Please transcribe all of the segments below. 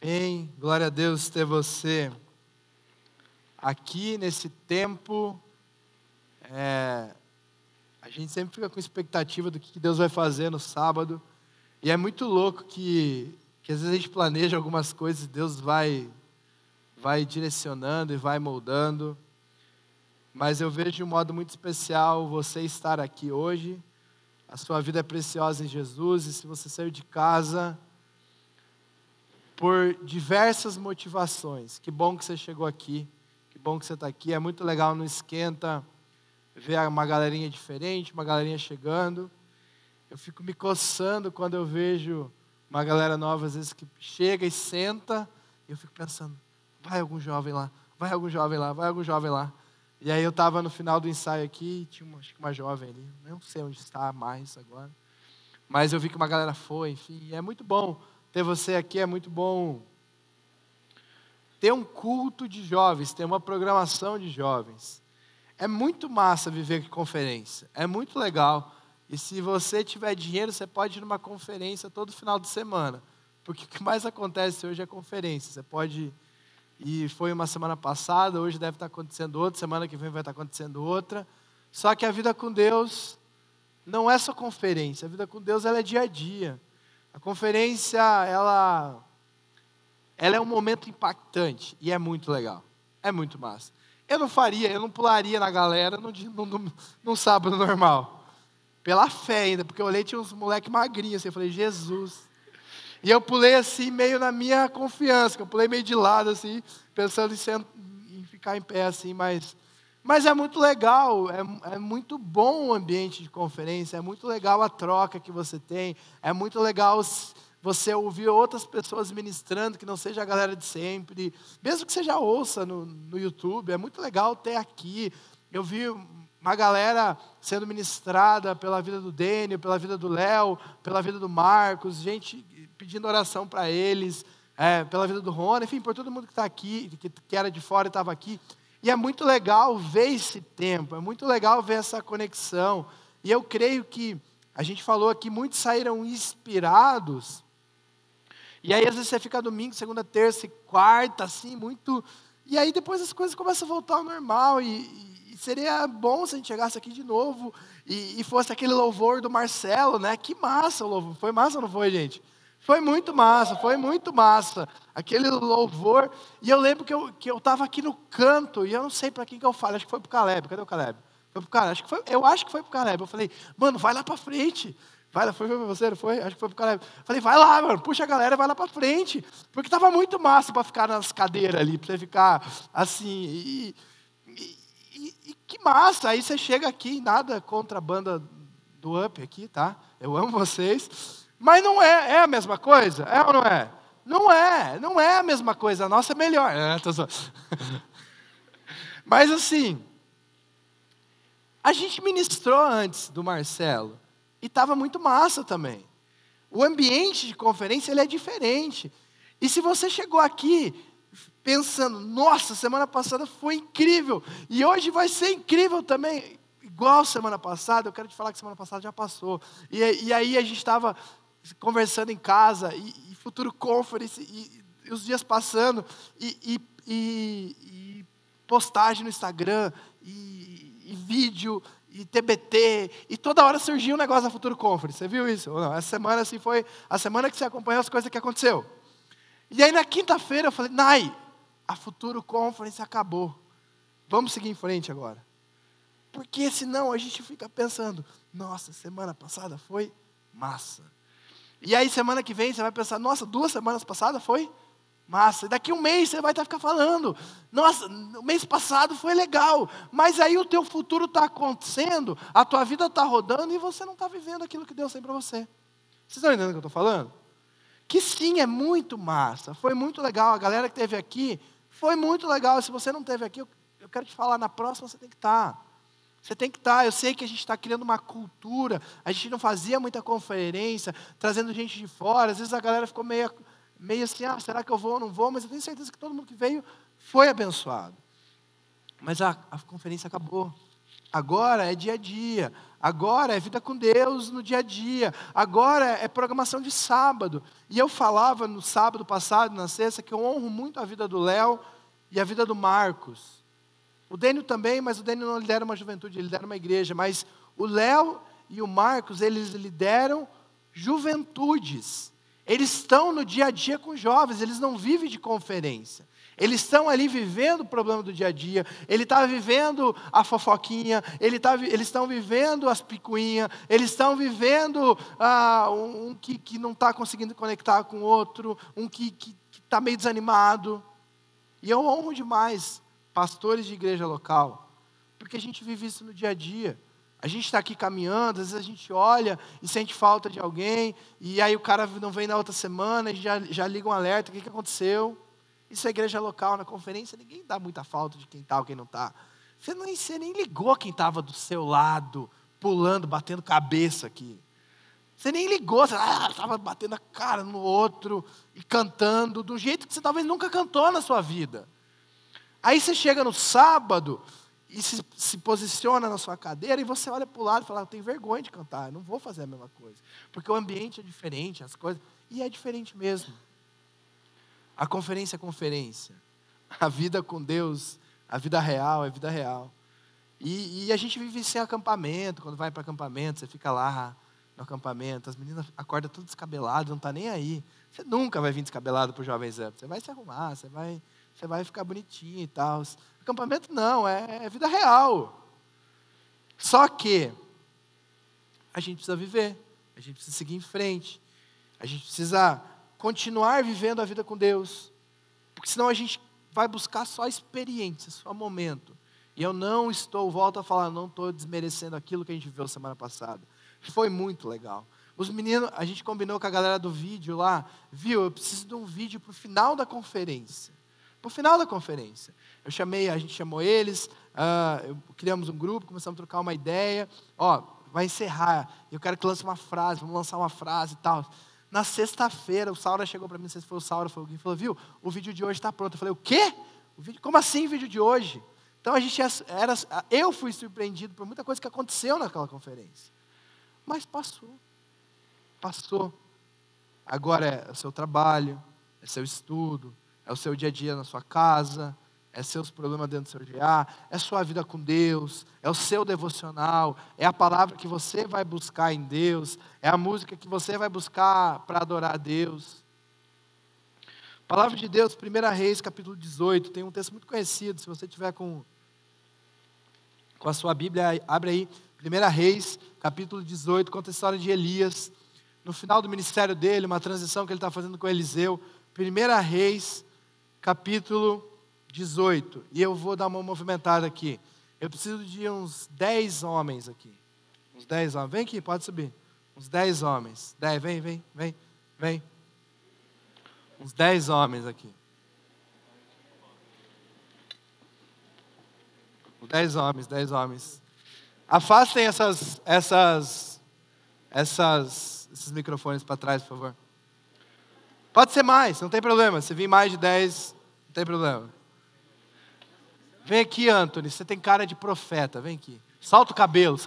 Amém. Glória a Deus ter você aqui nesse tempo. A gente sempre fica com expectativa do que Deus vai fazer no sábado. E é muito louco que às vezes a gente planeja algumas coisas e Deus vai direcionando e vai moldando. Mas eu vejo de um modo muito especial você estar aqui hoje. A sua vida é preciosa em Jesus e se você sair de casa por diversas motivações, que bom que você chegou aqui, que bom que você está aqui. É muito legal no Esquenta ver uma galerinha diferente, uma galerinha chegando. Eu fico me coçando quando eu vejo uma galera nova, às vezes, que chega e senta, e eu fico pensando, vai algum jovem lá, vai algum jovem lá, vai algum jovem lá. E aí eu estava no final do ensaio aqui, e tinha acho que uma jovem ali, não sei onde está mais agora, mas eu vi que uma galera foi, enfim, e é muito bom ter você aqui, é muito bom ter um culto de jovens, ter uma programação de jovens. É muito massa viver aqui conferência, é muito legal. E se você tiver dinheiro, você pode ir numa conferência todo final de semana, porque o que mais acontece hoje é conferência. Você pode ir, foi uma semana passada, hoje deve estar acontecendo outra, semana que vem vai estar acontecendo outra. Só que a vida com Deus não é só conferência, a vida com Deus ela é dia a dia. A conferência, ela é um momento impactante e é muito legal, é muito massa. Eu não pularia na galera num sábado normal, pela fé ainda, porque eu olhei, tinha uns moleque magrinhos assim, eu falei, Jesus. E eu pulei assim, meio na minha confiança, eu pulei meio de lado assim, pensando em ficar em pé assim, mas é muito legal, é muito bom o ambiente de conferência, é muito legal a troca que você tem, é muito legal você ouvir outras pessoas ministrando, que não seja a galera de sempre, mesmo que você já ouça no YouTube, é muito legal ter aqui. Eu vi uma galera sendo ministrada pela vida do Dênio, pela vida do Léo, pela vida do Marcos, gente pedindo oração para eles, pela vida do Rony, enfim, por todo mundo que está aqui, que era de fora e estava aqui. E é muito legal ver esse tempo, é muito legal ver essa conexão. E eu creio que, a gente falou aqui, muitos saíram inspirados. E aí às vezes você fica domingo, segunda, terça e quarta, assim, muito... E aí depois as coisas começam a voltar ao normal. E seria bom se a gente chegasse aqui de novo e fosse aquele louvor do Marcelo, né? Que massa o louvor. Foi massa ou não foi, gente? Foi muito massa, foi muito massa. Aquele louvor. E eu lembro que eu estava aqui no canto, e eu não sei para quem que eu falo, acho que foi para o Caleb. Cadê o Caleb? Foi para o Caleb, eu acho que foi para o Caleb. Eu falei, mano, vai lá para frente. Foi para você, não foi? Acho que foi para o Caleb. Falei, vai lá, mano, puxa a galera, vai lá para frente. Porque estava muito massa para ficar nas cadeiras ali, para você ficar assim. E que massa, aí você chega aqui, nada contra a banda do Up aqui, tá? Eu amo vocês. Mas não é a mesma coisa? É ou não é? Não é a mesma coisa, a nossa é melhor. Mas assim, a gente ministrou antes do Marcelo, e estava muito massa também. O ambiente de conferência ele é diferente. E se você chegou aqui pensando, nossa, semana passada foi incrível, e hoje vai ser incrível também, igual semana passada, eu quero te falar que semana passada já passou. E aí a gente estava conversando em casa, e futuro conference, e os dias passando, e postagem no Instagram, e vídeo, e TBT, e toda hora surgia um negócio da Futuro Conference. Você viu isso? Ou não? Essa semana assim, foi a semana que você acompanhou as coisas que aconteceu. E aí na quinta-feira eu falei, Nai, a Futuro Conference acabou. Vamos seguir em frente agora. Porque senão a gente fica pensando, nossa, semana passada foi massa. E aí semana que vem você vai pensar, nossa, 2 semanas passadas foi massa. E daqui um mês você vai ficar falando, nossa, o mês passado foi legal. Mas aí o teu futuro está acontecendo, a tua vida está rodando e você não está vivendo aquilo que Deus tem para você. Vocês estão entendendo o que eu estou falando? Que sim, é muito massa, foi muito legal. A galera que esteve aqui, foi muito legal. Se você não esteve aqui, eu quero te falar, na próxima você tem que estar. Você tem que estar. Eu sei que a gente está criando uma cultura, a gente não fazia muita conferência, trazendo gente de fora. Às vezes a galera ficou meio assim, será que eu vou ou não vou? Mas eu tenho certeza que todo mundo que veio foi abençoado. Mas a conferência acabou. Agora é dia a dia. Agora é vida com Deus no dia a dia. Agora é programação de sábado. E eu falava no sábado passado, na sexta, que eu honro muito a vida do Léo e a vida do Marcos. O Dênio também, mas o Dênio não lidera uma juventude, ele lidera uma igreja. Mas o Léo e o Marcos, eles lideram juventudes. Eles estão no dia a dia com jovens, eles não vivem de conferência. Eles estão ali vivendo o problema do dia a dia, ele está vivendo a fofoquinha, eles estão vivendo as picuinhas, eles estão vivendo um que não está conseguindo conectar com o outro, um que está meio desanimado. E eu honro demais pastores de igreja local, porque a gente vive isso no dia a dia. A gente está aqui caminhando, às vezes a gente olha e sente falta de alguém, e aí o cara não vem na outra semana, e já liga um alerta, o que aconteceu? Isso é igreja local, na conferência, ninguém dá muita falta de quem está ou quem não está. Você nem ligou quem estava do seu lado, pulando, batendo cabeça aqui. Você nem ligou, você estava batendo a cara no outro e cantando, de um jeito que você talvez nunca cantou na sua vida. Aí você chega no sábado e se posiciona na sua cadeira e você olha para o lado e fala, eu tenho vergonha de cantar, eu não vou fazer a mesma coisa. Porque o ambiente é diferente, as coisas, e é diferente mesmo. A conferência é conferência. A vida com Deus, a vida real é vida real. E a gente vive sem acampamento. Quando vai para acampamento, você fica lá no acampamento. As meninas acordam tudo descabelado, não está nem aí. Você nunca vai vir descabelado para o Jovens Up. Você vai se arrumar, você vai ficar bonitinho e tal. Acampamento não, é vida real. Só que a gente precisa viver. A gente precisa seguir em frente. A gente precisa continuar vivendo a vida com Deus, porque senão a gente vai buscar só experiência, só momento. E eu não volto a falar, não estou desmerecendo aquilo que a gente viveu semana passada. Foi muito legal. Os meninos, a gente combinou com a galera do vídeo lá, eu preciso de um vídeo para o final da conferência. Para o final da conferência. A gente chamou eles, criamos um grupo, começamos a trocar uma ideia. Vai encerrar, eu quero que lance uma frase, vamos lançar uma frase e tal. Na sexta-feira, o Saura chegou para mim, não sei se foi o Saura, foi alguém, falou, viu, o vídeo de hoje está pronto. Eu falei, o quê? Como assim o vídeo de hoje? Então eu fui surpreendido por muita coisa que aconteceu naquela conferência. Mas passou. Agora é o seu trabalho, é seu estudo, é o seu dia a dia na sua casa, é seus problemas dentro do seu GA, é sua vida com Deus, é o seu devocional, é a palavra que você vai buscar em Deus, é a música que você vai buscar para adorar a Deus. Palavra de Deus, 1 Reis, capítulo 18, tem um texto muito conhecido, se você tiver com a sua Bíblia, abre aí, 1 Reis, capítulo 18, conta a história de Elias, no final do ministério dele, uma transição que ele está fazendo com Eliseu, 1 Reis, capítulo 18, e eu vou dar uma movimentada aqui. Eu preciso de uns 10 homens aqui. Uns 10 homens. Vem aqui, pode subir. Uns 10 homens. 10, vem. Uns 10 homens aqui. Uns 10 homens. Afastem esses microfones para trás, por favor. Pode ser mais, não tem problema. Se vir mais de 10, não tem problema. Vem aqui, Anthony, você tem cara de profeta, vem aqui. Solta o cabelo,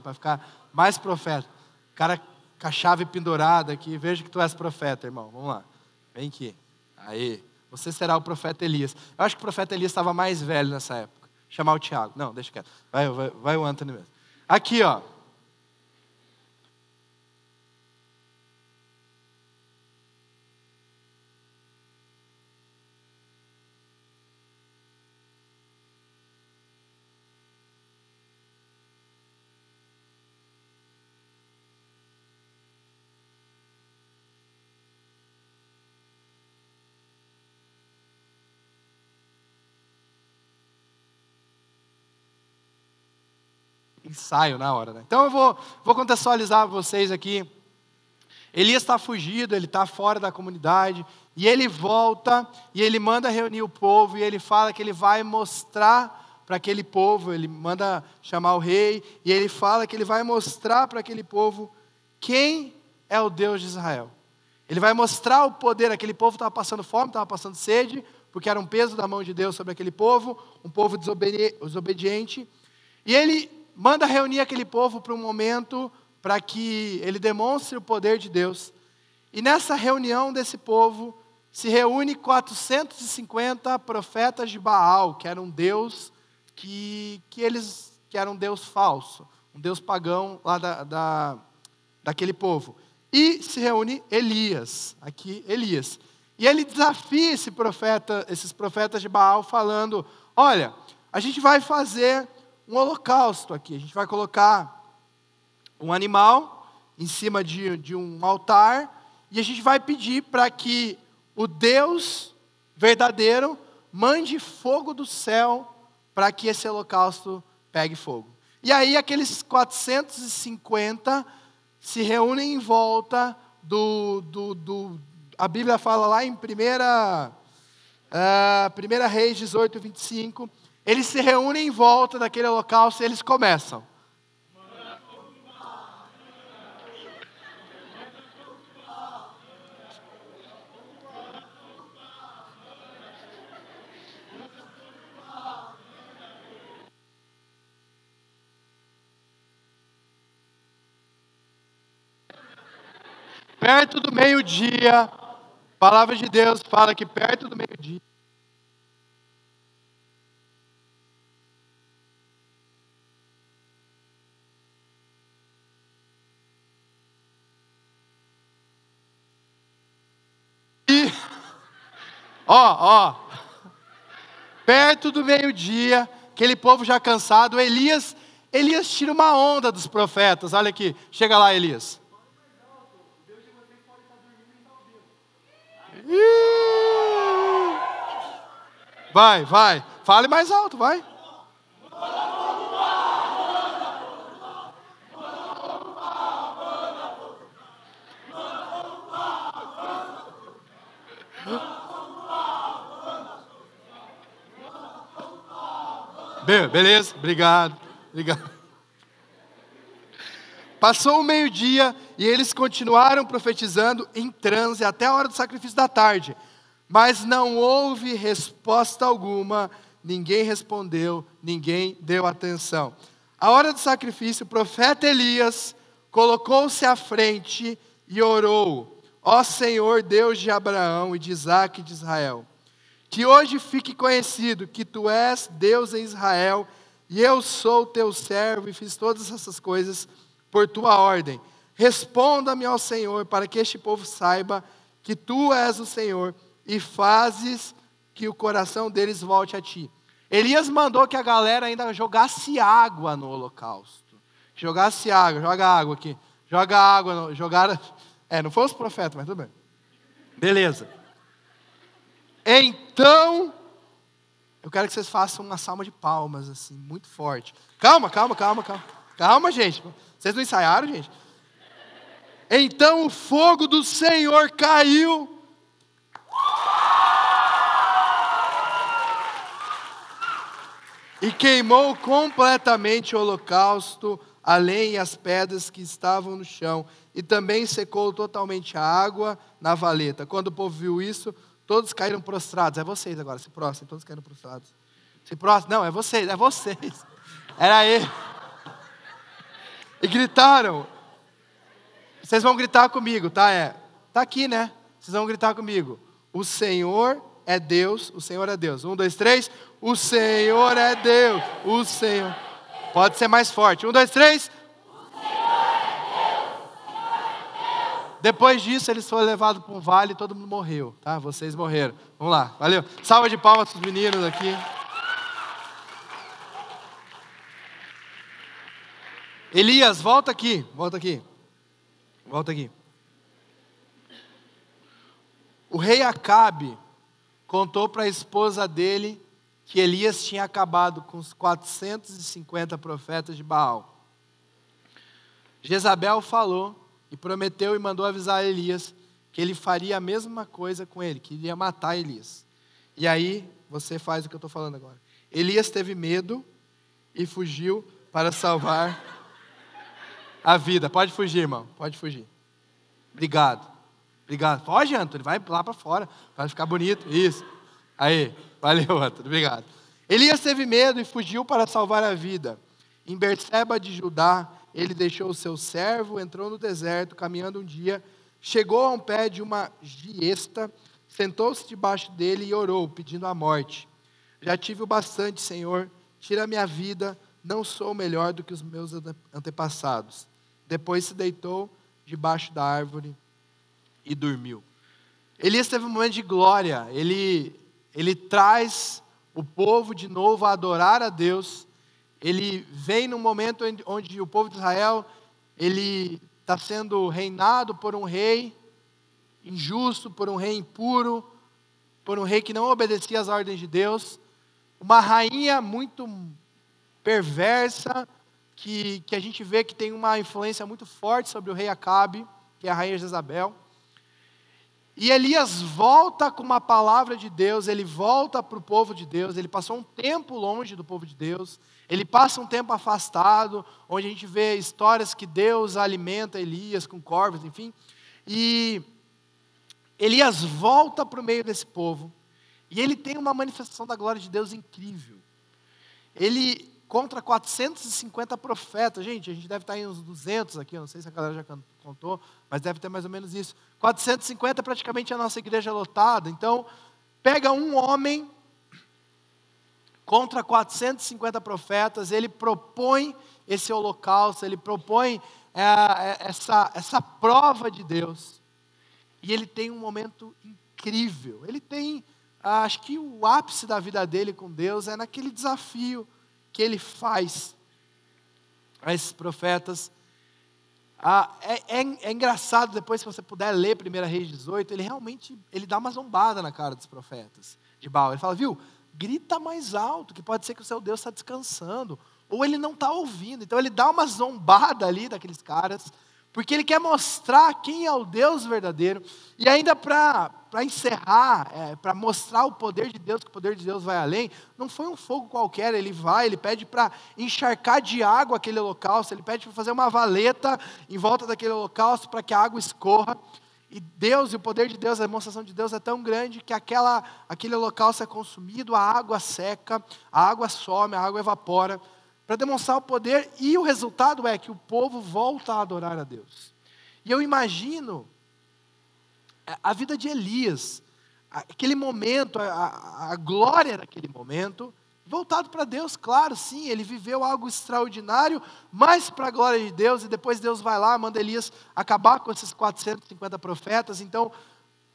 para ficar mais profeta. Cara com a chave pendurada aqui, veja que tu és profeta, irmão. Vamos lá, vem aqui. Aí, você será o profeta Elias. Eu acho que o profeta Elias estava mais velho nessa época. Chamar o Tiago. Não, deixa quieto. Vai o Anthony mesmo. Aqui, ó. Ensaio na hora, né? Então eu vou contextualizar vocês aqui. Elias está fugido, ele está fora da comunidade, e ele volta, e ele manda reunir o povo, e ele fala que ele vai mostrar para aquele povo, ele manda chamar o rei, e ele fala que ele vai mostrar para aquele povo quem é o Deus de Israel. Ele vai mostrar o poder, aquele povo estava passando fome, estava passando sede, porque era um peso da mão de Deus sobre aquele povo, um povo desobediente. E ele manda reunir aquele povo para um momento para que ele demonstre o poder de Deus. E nessa reunião desse povo, se reúne 450 profetas de Baal, que era um deus que era um deus falso, um deus pagão lá daquele povo. E se reúne Elias, E ele desafia esses profetas de Baal falando, olha, a gente vai fazer um holocausto aqui, a gente vai colocar um animal em cima de um altar, e a gente vai pedir para que o Deus verdadeiro mande fogo do céu para que esse holocausto pegue fogo. E aí aqueles 450 se reúnem em volta a Bíblia fala lá em 1 Reis 18, 25, eles se reúnem em volta daquele holocausto e eles começam. Perto do meio-dia, a palavra de Deus fala que perto do meio-dia, perto do meio-dia, aquele povo já cansado, Elias tira uma onda dos profetas, olha aqui, chega lá Elias. Vai, fale mais alto, vai. Beleza, obrigado. Passou o meio-dia e eles continuaram profetizando em transe até a hora do sacrifício da tarde. Mas não houve resposta alguma, ninguém respondeu, ninguém deu atenção. A hora do sacrifício, o profeta Elias colocou-se à frente e orou: ó Senhor, Deus de Abraão e de Isaque e de Israel, que hoje fique conhecido que tu és Deus em Israel, e eu sou teu servo e fiz todas essas coisas por tua ordem. Responda-me ao Senhor, para que este povo saiba que tu és o Senhor, e fazes que o coração deles volte a ti. Elias mandou que a galera ainda jogasse água no holocausto. Jogasse água, joga água aqui. Joga água, não foi os profetas, mas tudo bem. Beleza. Então, eu quero que vocês façam uma salva de palmas, assim, muito forte. Calma, gente. Vocês não ensaiaram, gente? Então o fogo do Senhor caiu. E queimou completamente o holocausto, a lenha e as pedras que estavam no chão. E também secou totalmente a água na valeta. Quando o povo viu isso, todos caíram prostrados. É vocês agora, se prostrem, todos caíram prostrados. Se prostrem, não, é vocês. Era ele. E gritaram. Vocês vão gritar comigo, tá? Tá aqui, né? Vocês vão gritar comigo. O Senhor é Deus, o Senhor é Deus. 1, 2, 3. O Senhor é Deus, o Senhor. Pode ser mais forte. 1, 2, 3. O Senhor é Deus, o Senhor é Deus. Depois disso, eles foram levados para um vale e todo mundo morreu, tá? Vocês morreram. Vamos lá, valeu. Salva de palmas para os meninos aqui. Elias, volta aqui. O rei Acabe contou para a esposa dele que Elias tinha acabado com os 450 profetas de Baal. Jezabel falou e prometeu e mandou avisar Elias que ele faria a mesma coisa com ele, que iria matar Elias. E aí, você faz o que eu estou falando agora. Elias teve medo e fugiu para salvar a vida. Pode fugir, irmão, pode fugir. Obrigado. Foge, Antônio, vai lá para fora, vai ficar bonito, isso. Aí, valeu, Antônio, obrigado. Elias teve medo e fugiu para salvar a vida. Em Berseba de Judá, ele deixou o seu servo, entrou no deserto, caminhando um dia, chegou a um pé de uma giesta, sentou-se debaixo dele e orou, pedindo a morte. Já tive o bastante, Senhor, tira a minha vida, não sou melhor do que os meus antepassados. Depois se deitou debaixo da árvore e dormiu. Elias teve um momento de glória, ele traz o povo de novo a adorar a Deus. Ele vem num momento onde o povo de Israel, ele está sendo reinado por um rei injusto, por um rei impuro, por um rei que não obedecia às ordens de Deus, uma rainha muito perversa, que a gente vê que tem uma influência muito forte sobre o rei Acabe, que é a rainha Jezabel. E Elias volta com uma palavra de Deus, ele volta para o povo de Deus, ele passou um tempo longe do povo de Deus, ele passa um tempo afastado, onde a gente vê histórias que Deus alimenta Elias com corvos, enfim. E Elias volta para o meio desse povo, e ele tem uma manifestação da glória de Deus incrível. Ele contra 450 profetas, gente, a gente deve estar em uns 200 aqui, eu não sei se a galera já contou, mas deve ter mais ou menos isso. 450 praticamente a nossa igreja lotada, então pega um homem contra 450 profetas, ele propõe esse holocausto, ele propõe essa prova de Deus, e ele tem um momento incrível, ele tem, acho que o ápice da vida dele com Deus é naquele desafio que ele faz a esses profetas. É engraçado, depois se você puder ler 1 Reis 18, ele realmente dá uma zombada na cara dos profetas de Baal. Ele fala, viu, grita mais alto, que pode ser que o seu Deus está descansando, ou ele não está ouvindo. Então ele dá uma zombada ali daqueles caras, porque ele quer mostrar quem é o Deus verdadeiro, e ainda para encerrar, para mostrar o poder de Deus, que o poder de Deus vai além, não foi um fogo qualquer, ele pede para encharcar de água aquele holocausto, ele pede para fazer uma valeta em volta daquele holocausto, para que a água escorra, e Deus, e o poder de Deus, a demonstração de Deus é tão grande, que aquele holocausto é consumido, a água seca, a água some, a água evapora, para demonstrar o poder, e o resultado é que o povo volta a adorar a Deus. E eu imagino a vida de Elias, aquele momento, a glória daquele momento, voltado para Deus, claro, sim, ele viveu algo extraordinário, mas para a glória de Deus, e depois Deus vai lá, manda Elias acabar com esses 450 profetas. Então,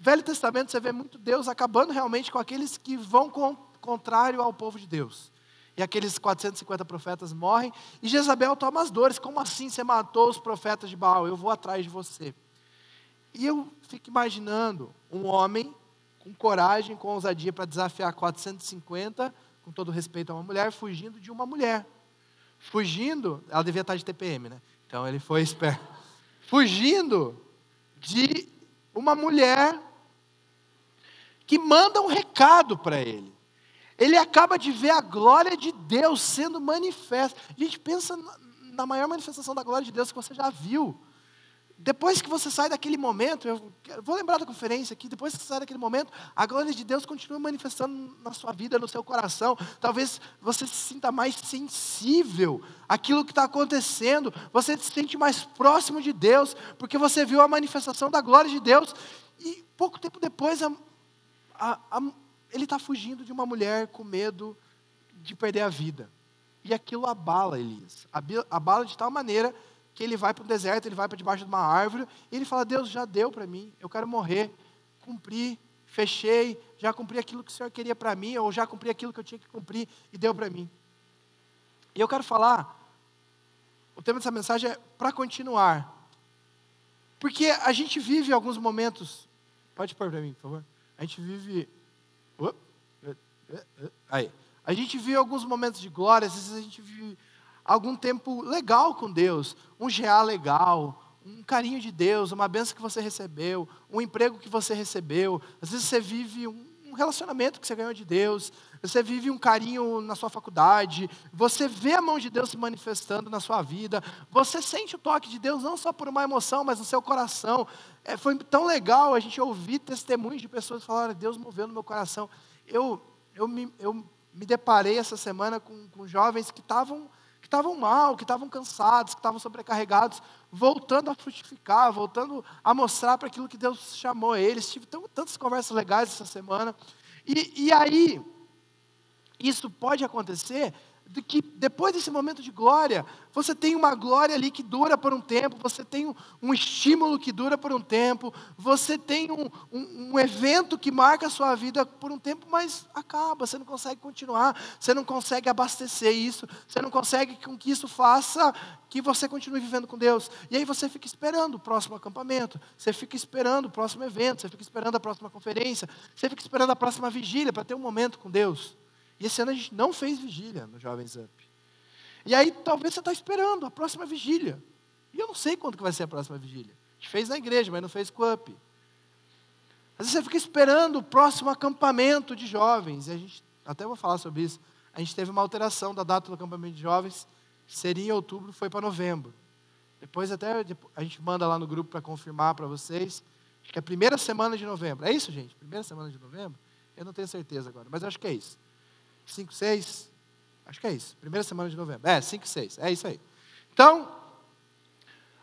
Velho Testamento você vê muito Deus acabando realmente com aqueles que vão contrário ao povo de Deus. E aqueles 450 profetas morrem, e Jezabel toma as dores. Como assim você matou os profetas de Baal? Eu vou atrás de você. E eu fico imaginando um homem com coragem, com ousadia para desafiar 450, com todo respeito a uma mulher, fugindo de uma mulher. Fugindo, ela devia estar de TPM, né? Então ele foi esperto. Fugindo de uma mulher que manda um recado para ele. Ele acaba de ver a glória de Deus sendo manifesta. A gente pensa na maior manifestação da glória de Deus que você já viu. Depois que você sai daquele momento, eu vou lembrar da conferência aqui, depois que você sai daquele momento, a glória de Deus continua manifestando na sua vida, no seu coração. Talvez você se sinta mais sensível àquilo que está acontecendo, você se sente mais próximo de Deus, porque você viu a manifestação da glória de Deus, e pouco tempo depois, ele está fugindo de uma mulher com medo de perder a vida. E aquilo abala Elias, abala de tal maneira que ele vai para o deserto, ele vai para debaixo de uma árvore, e ele fala, Deus já deu para mim, eu quero morrer, cumpri, fechei, já cumpri aquilo que o Senhor queria para mim, ou já cumpri aquilo que eu tinha que cumprir, e deu para mim. E eu quero falar, o tema dessa mensagem é para continuar, porque a gente vive alguns momentos, pode pôr para mim, por favor, a gente vive, a gente vive alguns momentos de glória, às vezes a gente vive algum tempo legal com Deus, um GA legal, um carinho de Deus, uma bênção que você recebeu, um emprego que você recebeu, às vezes você vive um relacionamento que você ganhou de Deus, você vive um carinho na sua faculdade, você vê a mão de Deus se manifestando na sua vida, você sente o toque de Deus não só por uma emoção, mas no seu coração. Foi tão legal a gente ouvir testemunhos de pessoas que falaram, Deus moveu no meu coração. Eu me deparei essa semana com jovens que estavam que estavam mal, que estavam cansados, que estavam sobrecarregados, voltando a frutificar, voltando a mostrar para aquilo que Deus chamou eles. Tive tantas conversas legais essa semana. E aí, isso pode acontecer de que depois desse momento de glória, você tem uma glória ali que dura por um tempo, você tem um estímulo que dura por um tempo, você tem um evento que marca a sua vida por um tempo, mas acaba, você não consegue continuar, você não consegue abastecer isso, você não consegue com que isso faça que você continue vivendo com Deus. E aí você fica esperando o próximo acampamento, você fica esperando o próximo evento, você fica esperando a próxima conferência, você fica esperando a próxima vigília para ter um momento com Deus. E esse ano a gente não fez vigília no Jovens Up. E aí talvez você está esperando a próxima vigília. E eu não sei quando que vai ser a próxima vigília. A gente fez na igreja, mas não fez com o Up. Às vezes você fica esperando o próximo acampamento de jovens. E a gente, até vou falar sobre isso, a gente teve uma alteração da data do acampamento de jovens. Seria em outubro, foi para novembro. Depois até a gente manda lá no grupo para confirmar para vocês. Acho que é a primeira semana de novembro. É isso, gente? Primeira semana de novembro? Eu não tenho certeza agora, mas eu acho que é isso. 5, 6, acho que é isso, primeira semana de novembro, 5, 6, é isso aí. Então,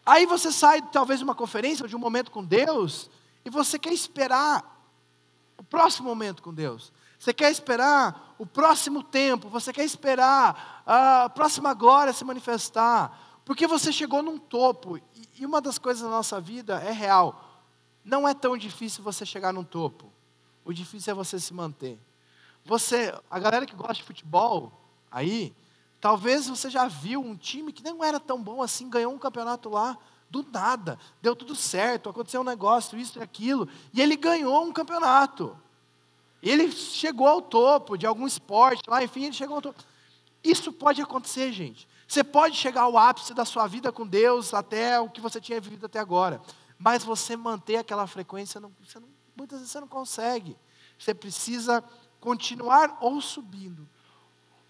aí você sai talvez de uma conferência ou de um momento com Deus, e você quer esperar o próximo momento com Deus, você quer esperar o próximo tempo, você quer esperar a próxima glória se manifestar, porque você chegou num topo, e uma das coisas da nossa vida é real, não é tão difícil você chegar num topo, o difícil é você se manter. A galera que gosta de futebol, aí, talvez você já viu um time que não era tão bom assim, ganhou um campeonato lá, do nada, deu tudo certo, aconteceu um negócio, isso e aquilo, e ele ganhou um campeonato. Ele chegou ao topo de algum esporte lá, enfim, ele chegou ao topo. Isso pode acontecer, gente. Você pode chegar ao ápice da sua vida com Deus, até o que você tinha vivido até agora, mas você manter aquela frequência, muitas vezes você não consegue. Você precisa continuar ou subindo,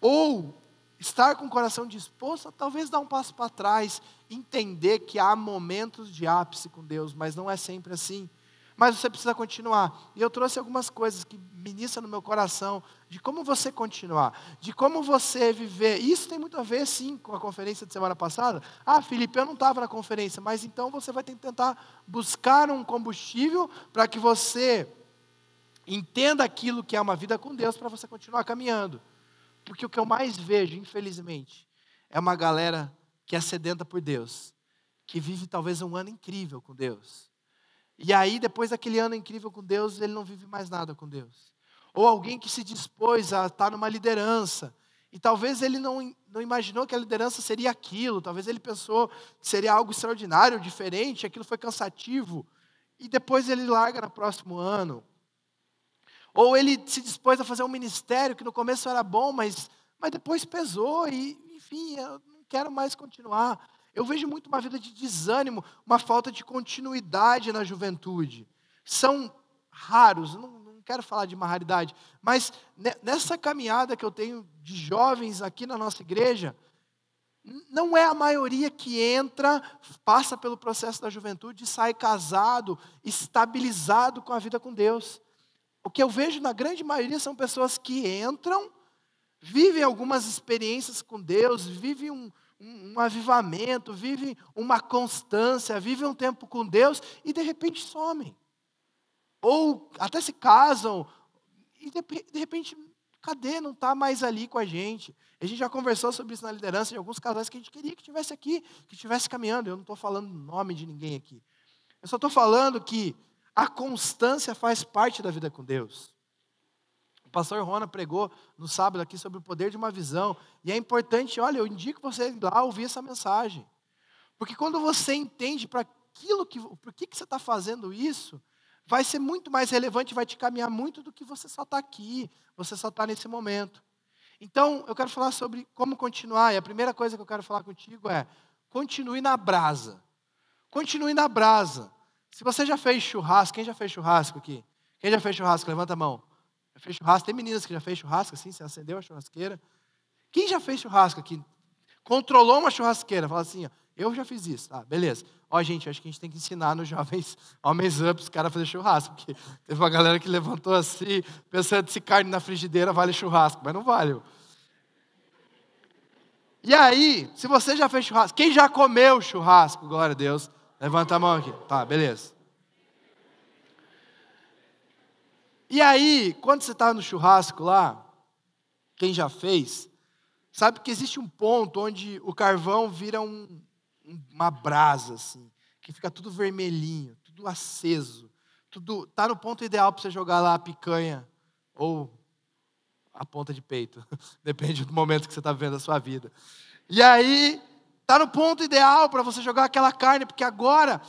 ou estar com o coração disposto a talvez dar um passo para trás, entender que há momentos de ápice com Deus, mas não é sempre assim. Mas você precisa continuar. E eu trouxe algumas coisas que ministram no meu coração, de como você continuar, de como você viver. Isso tem muito a ver, sim, com a conferência de semana passada. Felipe, eu não estava na conferência, mas então você vai ter que tentar buscar um combustível para que você entenda aquilo que é uma vida com Deus para você continuar caminhando. Porque o que eu mais vejo, infelizmente, é uma galera que é sedenta por Deus, que vive talvez um ano incrível com Deus. E aí, depois daquele ano incrível com Deus, ele não vive mais nada com Deus. Ou alguém que se dispôs a estar numa liderança, e talvez ele não imaginou que a liderança seria aquilo, talvez ele pensou que seria algo extraordinário, diferente, aquilo foi cansativo, e depois ele larga no próximo ano. Ou ele se dispôs a fazer um ministério que no começo era bom, mas depois pesou e, enfim, eu não quero mais continuar. Eu vejo muito uma vida de desânimo, uma falta de continuidade na juventude. São raros, não quero falar de uma raridade, mas nessa caminhada que eu tenho de jovens aqui na nossa igreja, não é a maioria que entra, passa pelo processo da juventude e sai casado, estabilizado com a vida com Deus. O que eu vejo na grande maioria são pessoas que entram, vivem algumas experiências com Deus, vivem um avivamento, vivem uma constância, vivem um tempo com Deus e de repente somem. Ou até se casam e de repente, cadê? Não está mais ali com a gente. A gente já conversou sobre isso na liderança de alguns casais que a gente queria que estivesse aqui, que estivesse caminhando. Eu não estou falando o nome de ninguém aqui. Eu só estou falando que a constância faz parte da vida com Deus. O pastor Rona pregou no sábado aqui sobre o poder de uma visão. E é importante, olha, eu indico você ir lá ouvir essa mensagem. Porque quando você entende por que você está fazendo isso, vai ser muito mais relevante, vai te caminhar muito do que você só está aqui, você só está nesse momento. Então, eu quero falar sobre como continuar. E a primeira coisa que eu quero falar contigo é, continue na brasa. Continue na brasa. Se você já fez churrasco, quem já fez churrasco aqui? Quem já fez churrasco? Levanta a mão. Já fez churrasco? Tem meninas que já fez churrasco, assim, você acendeu a churrasqueira. Quem já fez churrasco aqui? Controlou uma churrasqueira, fala assim, ó, eu já fiz isso, tá, beleza. Ó, gente, acho que a gente tem que ensinar nos jovens homens up os caras a fazer churrasco, porque teve uma galera que levantou assim, pensando se carne na frigideira vale churrasco, mas não vale. E aí, se você já fez churrasco, quem já comeu churrasco, glória a Deus, levanta a mão aqui. Tá, beleza. E aí, quando você está no churrasco lá, quem já fez, sabe que existe um ponto onde o carvão vira uma brasa, assim, que fica tudo vermelhinho, tudo aceso, tudo tá no ponto ideal para você jogar lá a picanha ou a ponta de peito, depende do momento que você está vivendo a sua vida. E aí, tá no ponto ideal para você jogar aquela carne, porque agora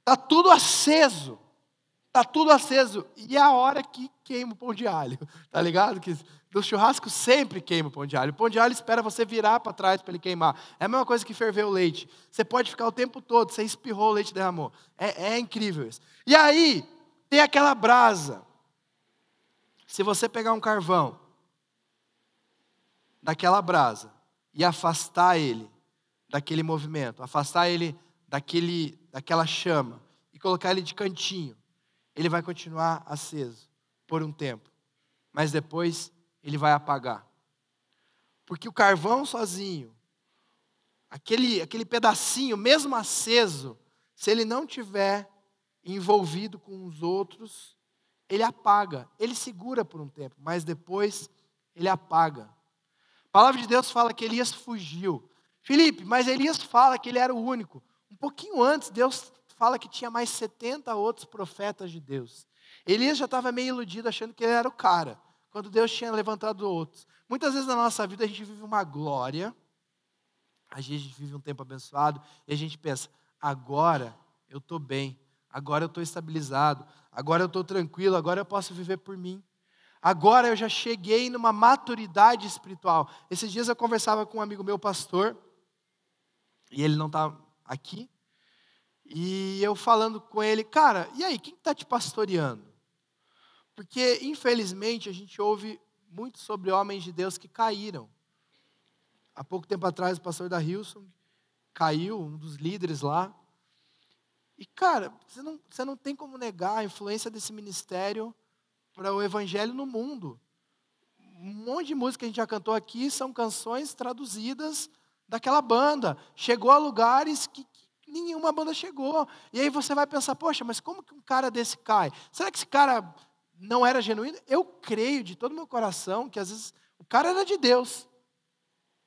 tá tudo aceso. Tá tudo aceso. E é a hora que queima o pão de alho. Tá ligado? Que do churrasco sempre queima o pão de alho. O pão de alho espera você virar para trás para ele queimar. É a mesma coisa que ferver o leite. Você pode ficar o tempo todo, você espirrou, o leite derramou. É incrível isso. E aí, tem aquela brasa. Se você pegar um carvão daquela brasa e afastar ele daquele movimento, afastar ele daquela chama e colocar ele de cantinho, ele vai continuar aceso por um tempo, mas depois ele vai apagar. Porque o carvão sozinho, aquele pedacinho, mesmo aceso, se ele não tiver envolvido com os outros, ele apaga, ele segura por um tempo, mas depois ele apaga. A palavra de Deus fala que Elias fugiu. Filipe, mas Elias fala que ele era o único. Um pouquinho antes, Deus fala que tinha mais 70 outros profetas de Deus. Elias já estava meio iludido, achando que ele era o cara, quando Deus tinha levantado outros. Muitas vezes na nossa vida a gente vive uma glória, a gente vive um tempo abençoado, e a gente pensa, agora eu estou bem, agora eu estou estabilizado, agora eu estou tranquilo, agora eu posso viver por mim. Agora eu já cheguei numa maturidade espiritual. Esses dias eu conversava com um amigo meu, pastor, e ele não está aqui, e eu falando com ele, cara, e aí, quem está te pastoreando? Porque, infelizmente, a gente ouve muito sobre homens de Deus que caíram. Há pouco tempo atrás, o pastor da Hilson caiu, um dos líderes lá. E, cara, você não tem como negar a influência desse ministério para o evangelho no mundo. Um monte de música que a gente já cantou aqui são canções traduzidas daquela banda. Chegou a lugares que nenhuma banda chegou. E aí você vai pensar, poxa, mas como que um cara desse cai? Será que esse cara não era genuíno? Eu creio de todo o meu coração que às vezes o cara era de Deus,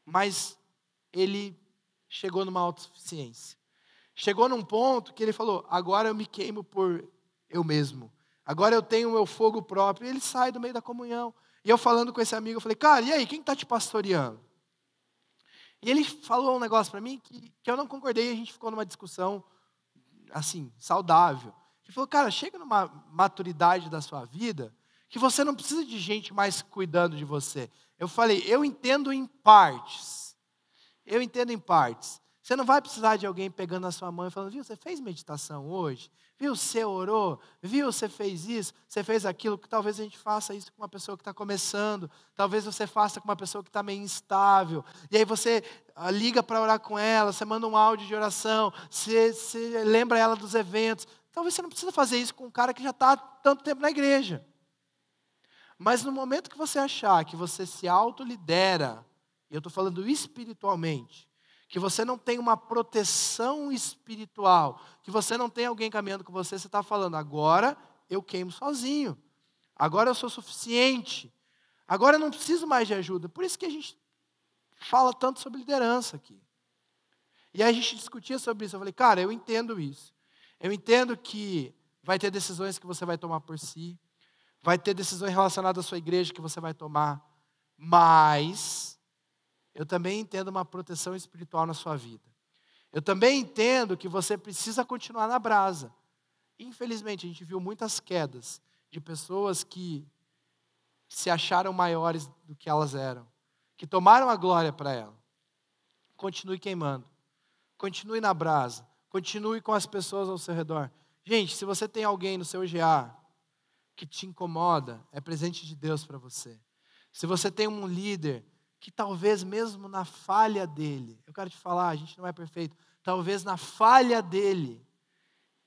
mas ele chegou numa autossuficiência. Chegou num ponto que ele falou, agora eu me queimo por eu mesmo. Agora eu tenho o meu fogo próprio. E ele sai do meio da comunhão. E eu falando com esse amigo, eu falei, cara, e aí, quem está te pastoreando? E ele falou um negócio para mim que eu não concordei, e a gente ficou numa discussão, assim, saudável. Ele falou, cara, chega numa maturidade da sua vida que você não precisa de gente mais cuidando de você. Eu falei, eu entendo em partes. Eu entendo em partes. Você não vai precisar de alguém pegando na sua mão e falando, viu, você fez meditação hoje? Viu, você orou? Viu, você fez isso? Você fez aquilo? Que talvez a gente faça isso com uma pessoa que está começando. Talvez você faça com uma pessoa que está meio instável. E aí você liga para orar com ela, você manda um áudio de oração, você lembra ela dos eventos. Talvez você não precisa fazer isso com um cara que já está há tanto tempo na igreja. Mas no momento que você achar que você se autolidera, e eu estou falando espiritualmente, que você não tem uma proteção espiritual, que você não tem alguém caminhando com você, você está falando, agora eu queimo sozinho, agora eu sou suficiente, agora eu não preciso mais de ajuda. Por isso que a gente fala tanto sobre liderança aqui. E aí a gente discutia sobre isso, eu falei, cara, eu entendo isso. Eu entendo que vai ter decisões que você vai tomar por si, vai ter decisões relacionadas à sua igreja que você vai tomar, mas eu também entendo uma proteção espiritual na sua vida. Eu também entendo que você precisa continuar na brasa. Infelizmente, a gente viu muitas quedas de pessoas que se acharam maiores do que elas eram, que tomaram a glória para ela. Continue queimando. Continue na brasa. Continue com as pessoas ao seu redor. Gente, se você tem alguém no seu GA que te incomoda, é presente de Deus para você. Se você tem um líder que talvez mesmo na falha dele, eu quero te falar, a gente não é perfeito, talvez na falha dele,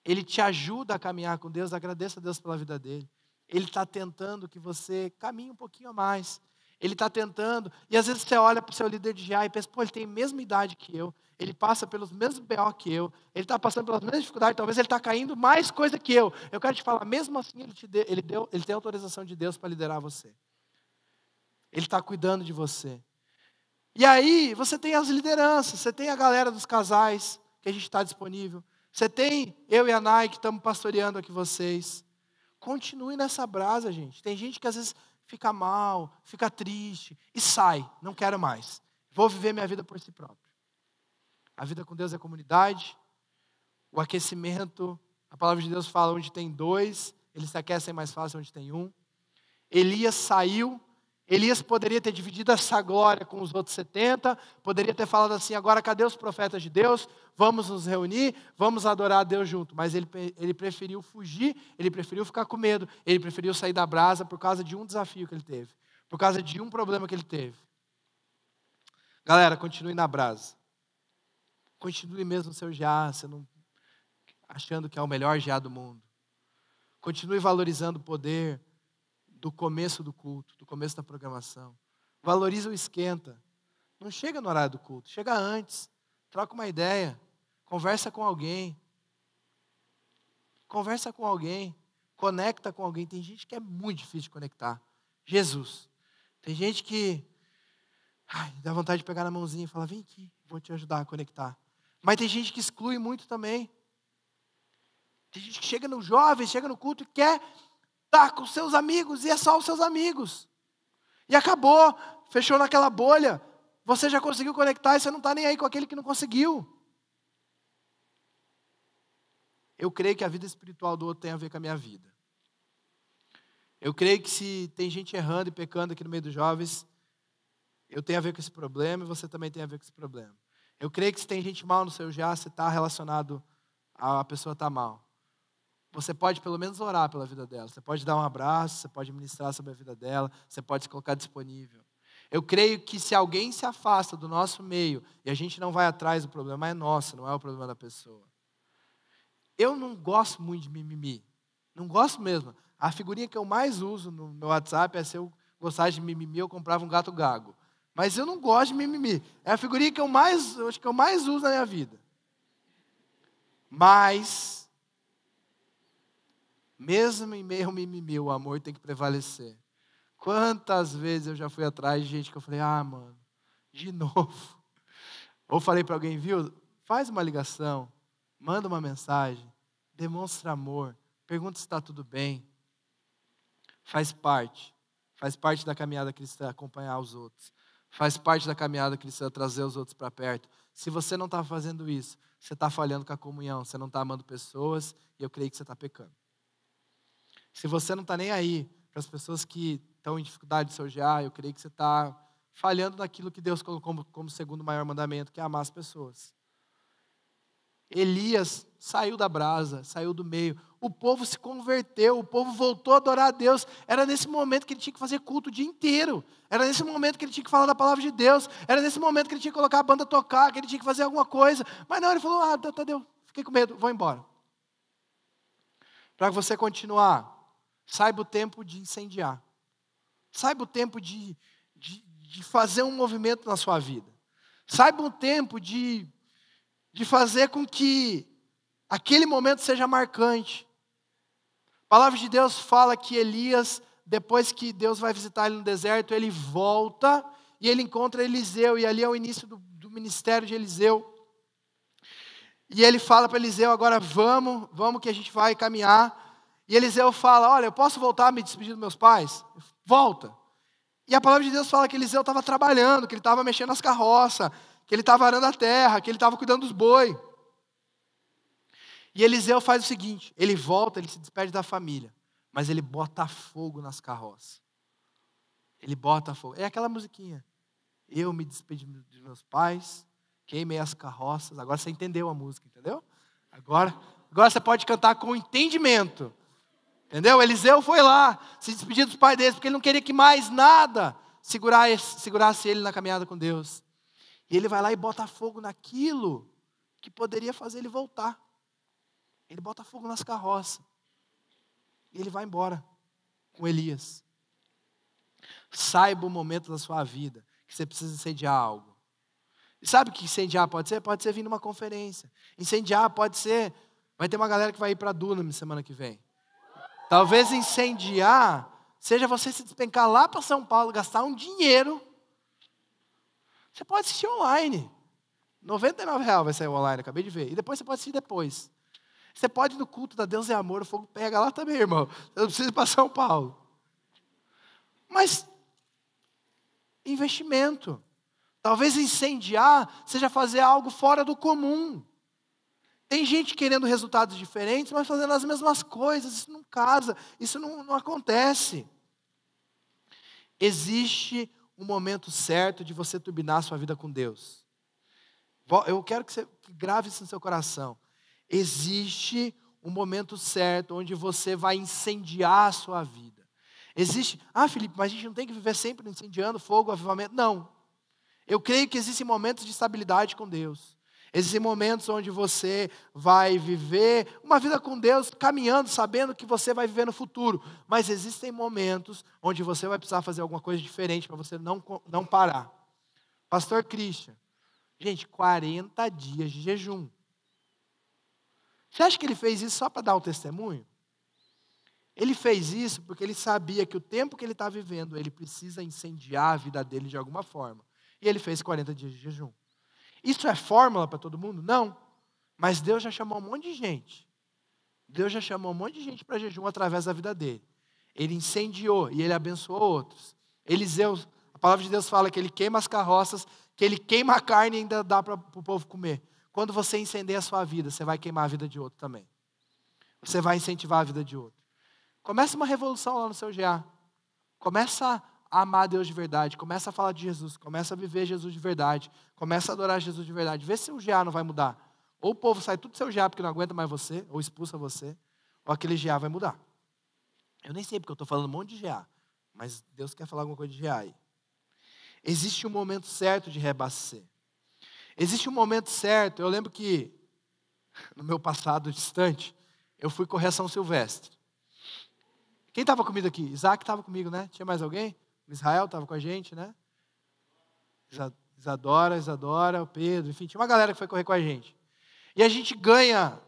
ele te ajuda a caminhar com Deus, agradeça a Deus pela vida dele. Ele está tentando que você caminhe um pouquinho a mais. Ele está tentando, e às vezes você olha para o seu líder de GA e pensa, pô, ele tem a mesma idade que eu, ele passa pelos mesmos BO que eu, ele está passando pelas mesmas dificuldades, talvez ele está caindo mais coisa que eu. Eu quero te falar, mesmo assim ele tem autorização de Deus para liderar você. Ele está cuidando de você. E aí, você tem as lideranças, você tem a galera dos casais, que a gente está disponível. Você tem eu e a Nai, que estamos pastoreando aqui vocês. Continue nessa brasa, gente. Tem gente que às vezes fica mal, fica triste e sai. Não quero mais. Vou viver minha vida por si próprio. A vida com Deus é comunidade. O aquecimento, a palavra de Deus fala, onde tem dois, eles se aquecem mais fácil onde tem um. Elias saiu. Elias poderia ter dividido essa glória com os outros 70, poderia ter falado assim, agora cadê os profetas de Deus? Vamos nos reunir, vamos adorar a Deus junto. Mas ele preferiu fugir, ele preferiu ficar com medo, ele preferiu sair da brasa por causa de um desafio que ele teve, por causa de um problema que ele teve. Galera, continue na brasa. Continue mesmo no seu GA, você não achando que é o melhor GA do mundo. Continue valorizando o poder do começo do culto, do começo da programação. Valoriza o esquenta. Não chega no horário do culto, chega antes. Troca uma ideia. Conversa com alguém. Conversa com alguém. Conecta com alguém. Tem gente que é muito difícil de conectar. Jesus. Tem gente que dá vontade de pegar na mãozinha e falar, vem aqui, vou te ajudar a conectar. Mas tem gente que exclui muito também. Tem gente que chega no jovem, chega no culto e quer estar com seus amigos, e é só os seus amigos. E acabou, fechou naquela bolha. Você já conseguiu conectar e você não está nem aí com aquele que não conseguiu. Eu creio que a vida espiritual do outro tem a ver com a minha vida. Eu creio que se tem gente errando e pecando aqui no meio dos jovens, eu tenho a ver com esse problema e você também tem a ver com esse problema. Eu creio que se tem gente mal no seu GA, você está relacionado a pessoa estar mal. Você pode pelo menos orar pela vida dela. Você pode dar um abraço, você pode ministrar sobre a vida dela, você pode se colocar disponível. Eu creio que se alguém se afasta do nosso meio e a gente não vai atrás, o problema é nosso, não é o problema da pessoa. Eu não gosto muito de mimimi. Não gosto mesmo. A figurinha que eu mais uso no meu WhatsApp é se eu gostasse de mimimi, eu comprava um gato gago. Mas eu não gosto de mimimi. É a figurinha que eu acho que eu mais uso na minha vida. Mas mesmo em meio ao mimimi, o amor tem que prevalecer. Quantas vezes eu já fui atrás de gente que eu falei, mano, de novo. Ou falei para alguém, viu, faz uma ligação, manda uma mensagem, demonstra amor, pergunta se está tudo bem. Faz parte da caminhada cristã acompanhar os outros. Faz parte da caminhada cristã trazer os outros para perto. Se você não está fazendo isso, você está falhando com a comunhão, você não está amando pessoas, e eu creio que você está pecando. Se você não está nem aí para as pessoas que estão em dificuldade de seu GA, eu creio que você está falhando naquilo que Deus colocou como segundo maior mandamento, que é amar as pessoas. Elias saiu da brasa, saiu do meio. O povo se converteu, o povo voltou a adorar a Deus. Era nesse momento que ele tinha que fazer culto o dia inteiro. Era nesse momento que ele tinha que falar da palavra de Deus. Era nesse momento que ele tinha que colocar a banda a tocar, que ele tinha que fazer alguma coisa. Mas não, ele falou, Tadeu, fiquei com medo, vou embora. Para você continuar, saiba o tempo de incendiar. Saiba o tempo de fazer um movimento na sua vida. Saiba o tempo de fazer com que aquele momento seja marcante. A palavra de Deus fala que Elias, depois que Deus vai visitar ele no deserto, ele volta e ele encontra Eliseu, e ali é o início do ministério de Eliseu. E ele fala para Eliseu, agora vamos que a gente vai caminhar. E Eliseu fala, olha, eu posso voltar a me despedir dos meus pais? Volta. E a palavra de Deus fala que Eliseu estava trabalhando, que ele estava mexendo nas carroças, que ele estava arando a terra, que ele estava cuidando dos boi. E Eliseu faz o seguinte, ele volta, ele se despede da família, mas ele bota fogo nas carroças. Ele bota fogo. É aquela musiquinha. Eu me despedi dos meus pais, queimei as carroças. Agora você entendeu a música, entendeu? Agora você pode cantar com entendimento. Entendeu? Eliseu foi lá, se despedir dos pais deles, porque ele não queria que mais nada segurasse ele na caminhada com Deus. E ele vai lá e bota fogo naquilo que poderia fazer ele voltar. Ele bota fogo nas carroças. E ele vai embora com Elias. Saiba o momento da sua vida que você precisa incendiar algo. E sabe o que incendiar pode ser? Pode ser vir numa conferência. Incendiar pode ser... Vai ter uma galera que vai ir para a Dunamis semana que vem. Talvez incendiar seja você se despencar lá para São Paulo, gastar um dinheiro. Você pode assistir online. R$ 99,00 vai sair online, acabei de ver. E depois você pode assistir depois. Você pode ir no culto da Deus é Amor, o fogo pega lá também, irmão. Você não precisa ir para São Paulo. Mas, investimento. Talvez incendiar seja fazer algo fora do comum. Tem gente querendo resultados diferentes, mas fazendo as mesmas coisas. Isso não casa, isso não acontece. Existe um momento certo de você turbinar a sua vida com Deus. Eu quero que você grave isso no seu coração. Existe um momento certo onde você vai incendiar a sua vida. Existe, Felipe, mas a gente não tem que viver sempre incendiando fogo, avivamento. Não. Eu creio que existem momentos de estabilidade com Deus. Existem momentos onde você vai viver uma vida com Deus, caminhando, sabendo que você vai viver no futuro. Mas existem momentos onde você vai precisar fazer alguma coisa diferente para você não parar. Pastor Christian, gente, 40 dias de jejum. Você acha que ele fez isso só para dar um testemunho? Ele fez isso porque ele sabia que o tempo que ele está vivendo, ele precisa incendiar a vida dele de alguma forma. E ele fez 40 dias de jejum. Isso é fórmula para todo mundo? Não. Mas Deus já chamou um monte de gente. Deus já chamou um monte de gente para jejum através da vida dele. Ele incendiou e ele abençoou outros. Eliseu, a palavra de Deus fala que ele queima as carroças, que ele queima a carne e ainda dá para o povo comer. Quando você incendeia a sua vida, você vai queimar a vida de outro também. Você vai incentivar a vida de outro. Começa uma revolução lá no seu GA. Começa a amar Deus de verdade. Começa a falar de Jesus. Começa a viver Jesus de verdade. Começa a adorar Jesus de verdade. Vê se o GA não vai mudar. Ou o povo sai tudo do seu GA porque não aguenta mais você, ou expulsa você, ou aquele GA vai mudar. Eu nem sei porque eu estou falando um monte de GA, mas Deus quer falar alguma coisa de GA aí. Existe um momento certo de reabastecer. Existe um momento certo. Eu lembro que, no meu passado distante, eu fui correr a São Silvestre. Quem estava comigo aqui? Isaac estava comigo, né? Tinha mais alguém? O Israel estava com a gente, né? Isadora, o Pedro, enfim, tinha uma galera que foi correr com a gente. E a gente ganha,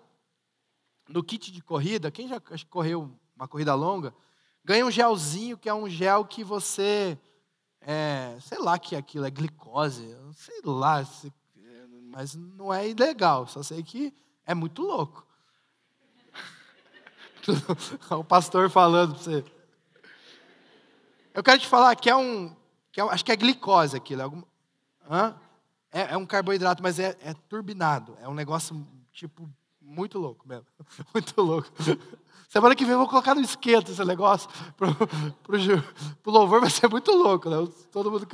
no kit de corrida, quem já correu uma corrida longa, ganha um gelzinho, que é um gel que você, sei lá que aquilo, é glicose, sei lá, mas não é ilegal, só sei que é muito louco. O pastor falando para você. Eu quero te falar que acho que é glicose aquilo. É um carboidrato, mas é turbinado. É um negócio, tipo, muito louco mesmo. Muito louco. Semana que vem eu vou colocar no esquenta esse negócio. Pro louvor vai ser muito louco, né? Todo mundo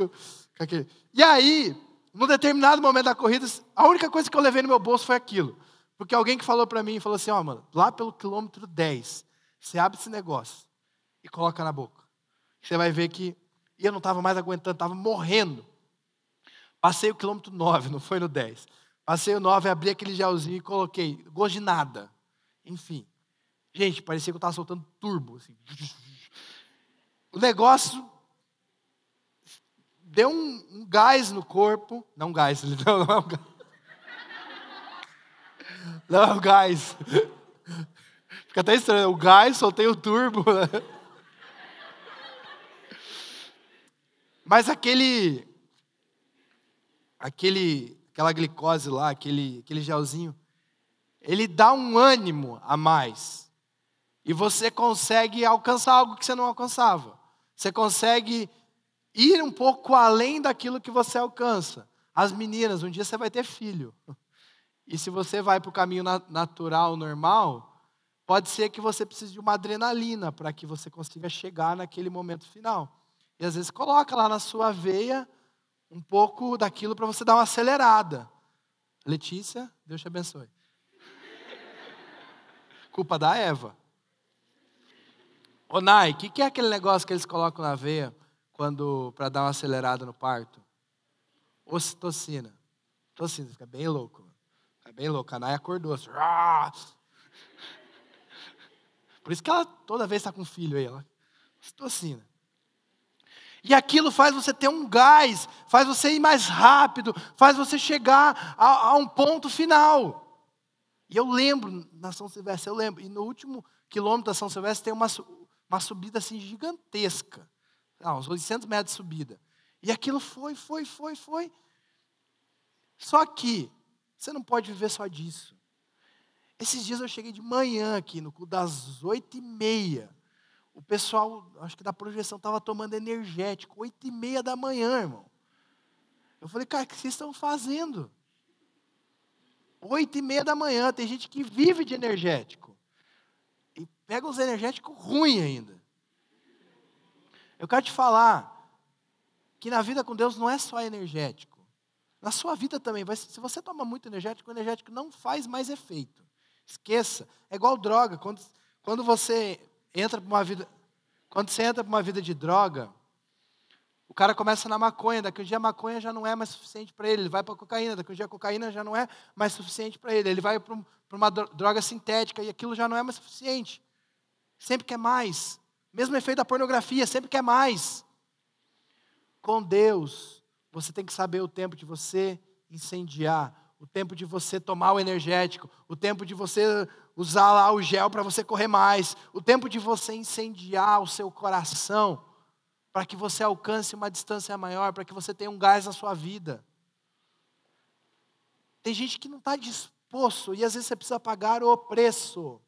aqui. E aí, num determinado momento da corrida, a única coisa que eu levei no meu bolso foi aquilo. Porque alguém que falou para mim, falou assim, mano, lá pelo quilômetro 10, você abre esse negócio e coloca na boca. Você vai ver que... E eu não estava mais aguentando, estava morrendo. Passei o quilômetro 9, não foi no 10. Passei o 9, abri aquele gelzinho e coloquei. Gosto de nada. Enfim. Gente, parecia que eu estava soltando turbo. Assim. O negócio deu um gás no corpo. Não um gás, não é um gás. Não é um gás. Fica até estranho. O gás, soltei o turbo. Mas aquela glicose lá, aquele gelzinho, ele dá um ânimo a mais. E você consegue alcançar algo que você não alcançava. Você consegue ir um pouco além daquilo que você alcança. As meninas, um dia você vai ter filho. E se você vai para o caminho natural, normal, pode ser que você precise de uma adrenalina para que você consiga chegar naquele momento final. E às vezes coloca lá na sua veia um pouco daquilo para você dar uma acelerada. Letícia, Deus te abençoe. Culpa da Eva. Ô Nai, o que é aquele negócio que eles colocam na veia para dar uma acelerada no parto? Ocitocina. Ocitocina, fica bem louco. Fica bem louco. A Nai acordou assim. Por isso que ela toda vez está com filho aí. Ocitocina. E aquilo faz você ter um gás, faz você ir mais rápido, faz você chegar a um ponto final. E eu lembro, na São Silvestre, e no último quilômetro da São Silvestre tem uma subida assim gigantesca, uns 800 metros de subida. E aquilo foi. Só que você não pode viver só disso. Esses dias eu cheguei de manhã aqui, no culto das 8h30. O pessoal, acho que da projeção, estava tomando energético, 8h30 da manhã, irmão. Eu falei, cara, o que vocês estão fazendo? 8h30 da manhã, tem gente que vive de energético. E pega uns energéticos ruins ainda. Eu quero te falar que na vida com Deus não é só energético. Na sua vida também. Se você toma muito energético, o energético não faz mais efeito. Esqueça. É igual droga. Quando você entra para uma vida... Quando você entra para uma vida de droga, o cara começa na maconha, daqui um dia a maconha já não é mais suficiente para ele vai para a cocaína, daqui um dia a cocaína já não é mais suficiente para ele vai para uma droga sintética e aquilo já não é mais suficiente. Sempre quer mais. Mesmo efeito da pornografia, sempre quer mais. Com Deus, você tem que saber o tempo de você incendiar, o tempo de você tomar o energético, o tempo de você usar lá o gel para você correr mais, o tempo de você incendiar o seu coração, para que você alcance uma distância maior, para que você tenha um gás na sua vida. Tem gente que não está disposto, e às vezes você precisa pagar o preço.